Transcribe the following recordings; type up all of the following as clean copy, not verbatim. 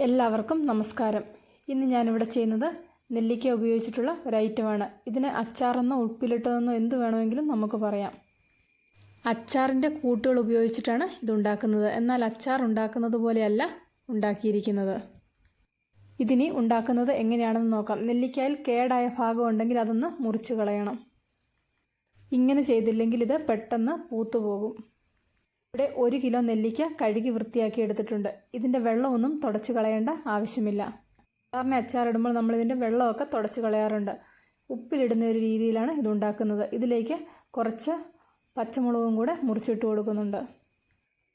എല്ലാവർക്കും നമസ്കാരം. ഇന്ന് ഞാനിവിടെ ചെയ്യുന്നത് നെല്ലിക്ക ഉപയോഗിച്ചിട്ടുള്ള ഒരു ഐറ്റമാണ്. ഇതിന് അച്ചാറെന്നോ ഉപ്പിലിട്ടതെന്നോ എന്ത് വേണമെങ്കിലും നമുക്ക് പറയാം. അച്ചാറിൻ്റെ കൂട്ടുകൾ ഉപയോഗിച്ചിട്ടാണ് ഇതുണ്ടാക്കുന്നത്. എന്നാൽ അച്ചാർ ഉണ്ടാക്കുന്നത് പോലെയല്ല ഉണ്ടാക്കിയിരിക്കുന്നത്. ഇതിനി ഉണ്ടാക്കുന്നത് എങ്ങനെയാണെന്ന് നോക്കാം. നെല്ലിക്കയിൽ കേടായ ഭാഗം ഉണ്ടെങ്കിൽ അതൊന്ന് മുറിച്ച് കളയണം. ഇങ്ങനെ ചെയ്തില്ലെങ്കിൽ ഇത് പെട്ടെന്ന് പൂത്തുപോകും. ഇവിടെ 1 കിലോ നെല്ലിക്ക കഴുകി വൃത്തിയാക്കി എടുത്തിട്ടുണ്ട്. ഇതിൻ്റെ വെള്ളമൊന്നും തുടച്ച് കളയേണ്ട ആവശ്യമില്ല. സാധാരണ അച്ചാറിടുമ്പോൾ നമ്മളിതിൻ്റെ വെള്ളമൊക്കെ തുടച്ച് കളയാറുണ്ട്. ഉപ്പിലിടുന്ന ഒരു രീതിയിലാണ് ഇതുണ്ടാക്കുന്നത്. ഇതിലേക്ക് കുറച്ച് പച്ചമുളകും കൂടെ മുറിച്ചിട്ട് കൊടുക്കുന്നുണ്ട്.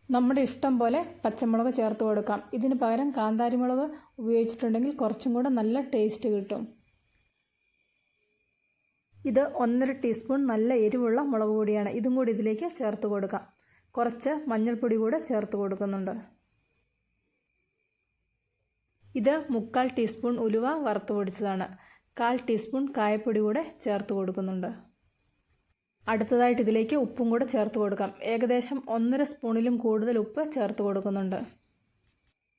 നമ്മുടെ ഇഷ്ടം പോലെ പച്ചമുളക് ചേർത്ത് കൊടുക്കാം. ഇതിന് പകരം കാന്താരി മുളക് ഉപയോഗിച്ചിട്ടുണ്ടെങ്കിൽ കുറച്ചും കൂടെ നല്ല ടേസ്റ്റ് കിട്ടും. ഇത് 1.5 ടീസ്പൂൺ നല്ല എരിവുള്ള മുളക് പൊടിയാണ്. ഇതും കൂടി ഇതിലേക്ക് ചേർത്ത് കൊടുക്കാം. കുറച്ച് മഞ്ഞൾപ്പൊടി കൂടെ ചേർത്ത് കൊടുക്കുന്നുണ്ട്. ഇത് 1/4 ടീസ്പൂൺ ഉലുവ വറുത്ത് പൊടിച്ചതാണ്. 1/4 ടീസ്പൂൺ കായപ്പൊടി കൂടെ ചേർത്ത് കൊടുക്കുന്നുണ്ട്. അടുത്തതായിട്ട് ഇതിലേക്ക് ഉപ്പും കൂടെ ചേർത്ത് കൊടുക്കാം. ഏകദേശം 1.5 സ്പൂണിലും കൂടുതൽ ഉപ്പ് ചേർത്ത് കൊടുക്കുന്നുണ്ട്.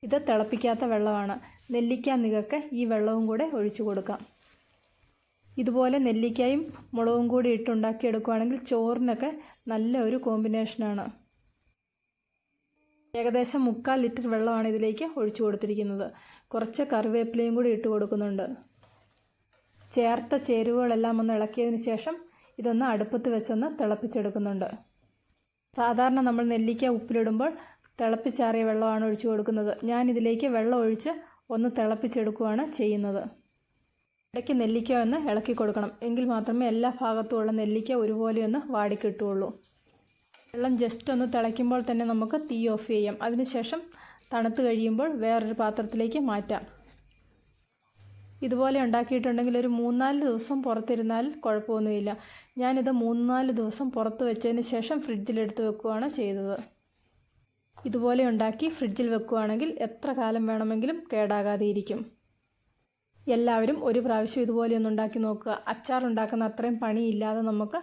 ഇത് തിളപ്പിക്കാത്ത വെള്ളമാണ്. നെല്ലിക്ക നികക്ക് ഈ വെള്ളവും കൂടെ ഒഴിച്ചു കൊടുക്കാം. ഇതുപോലെ നെല്ലിക്കയും മുളകും കൂടി ഇട്ടുണ്ടാക്കിയെടുക്കുകയാണെങ്കിൽ ചോറിനൊക്കെ നല്ല ഒരു കോമ്പിനേഷനാണ്. ഏകദേശം 3/4 ലിറ്റർ വെള്ളമാണ് ഇതിലേക്ക് ഒഴിച്ചു കൊടുത്തിരിക്കുന്നത്. കുറച്ച് കറിവേപ്പിലയും കൂടി ഇട്ട് കൊടുക്കുന്നുണ്ട്. ചേർത്ത ചേരുവകളെല്ലാം ഒന്ന് ഇളക്കിയതിന് ശേഷം ഇതൊന്ന് അടുപ്പത്ത് വെച്ചൊന്ന് തിളപ്പിച്ചെടുക്കുന്നുണ്ട്. സാധാരണ നമ്മൾ നെല്ലിക്ക ഉപ്പിലിടുമ്പോൾ തിളപ്പിച്ചാറിയ വെള്ളമാണ് ഒഴിച്ചു കൊടുക്കുന്നത്. ഞാൻ ഇതിലേക്ക് വെള്ളം ഒഴിച്ച് ഒന്ന് തിളപ്പിച്ചെടുക്കുകയാണ് ചെയ്യുന്നത്. ഇടയ്ക്ക് നെല്ലിക്ക ഒന്ന് ഇളക്കി കൊടുക്കണം. എങ്കിൽ മാത്രമേ എല്ലാ ഭാഗത്തുമുള്ള നെല്ലിക്ക ഒരുപോലെ ഒന്ന് വാടിക്കിട്ടുള്ളൂ. വെള്ളം ജസ്റ്റ് ഒന്ന് തിളയ്ക്കുമ്പോൾ തന്നെ നമുക്ക് തീ ഓഫ് ചെയ്യാം. അതിനുശേഷം തണുത്ത് കഴിയുമ്പോൾ വേറൊരു പാത്രത്തിലേക്ക് മാറ്റാം. ഇതുപോലെ ഉണ്ടാക്കിയിട്ടുണ്ടെങ്കിൽ ഒരു 3-4 ദിവസം പുറത്തിരുന്നാൽ കുഴപ്പമൊന്നുമില്ല. ഞാനിത് 3-4 ദിവസം പുറത്ത് വെച്ചതിന് ശേഷം ഫ്രിഡ്ജിലെടുത്ത് വെക്കുകയാണ് ചെയ്തത്. ഇതുപോലെ ഉണ്ടാക്കി ഫ്രിഡ്ജിൽ വെക്കുകയാണെങ്കിൽ എത്ര കാലം വേണമെങ്കിലും കേടാകാതെ ഇരിക്കും. എല്ലാവരും ഒരു പ്രാവശ്യം ഇതുപോലെ ഒന്ന് ഉണ്ടാക്കി നോക്കുക. അച്ചാർ ഉണ്ടാക്കുന്ന അത്രയും പണിയില്ലാതെ നമുക്ക്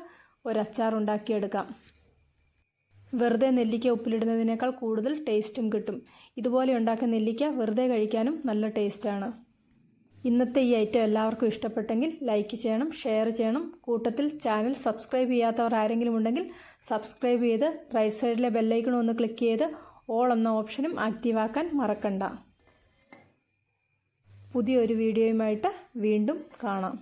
ഒരു അച്ചാർ ഉണ്ടാക്കിയെടുക്കാം. വെറുതെ നെല്ലിക്ക ഉപ്പിലിടുന്നതിനേക്കാൾ കൂടുതൽ ടേസ്റ്റും കിട്ടും. ഇതുപോലെ ഉണ്ടാക്കുന്ന നെല്ലിക്ക വെറുതെ കഴിക്കാനും നല്ല ടേസ്റ്റാണ്. ഇന്നത്തെ ഈ ഐറ്റം എല്ലാവർക്കും ഇഷ്ടപ്പെട്ടെങ്കിൽ ലൈക്ക് ചെയ്യണം, ഷെയർ ചെയ്യണം. കൂട്ടത്തിൽ ചാനൽ സബ്സ്ക്രൈബ് ചെയ്യാത്തവർ ആരെങ്കിലും ഉണ്ടെങ്കിൽ സബ്സ്ക്രൈബ് ചെയ്ത് റൈറ്റ് സൈഡിലെ ബെല്ലൈക്കൺ ഒന്ന് ക്ലിക്ക് ചെയ്ത് ഓൾ എന്ന ഓപ്ഷനും ആക്റ്റീവാക്കാൻ മറക്കണ്ട. പുതിയൊരു വീഡിയോയുമായിട്ട് വീണ്ടും കാണാം.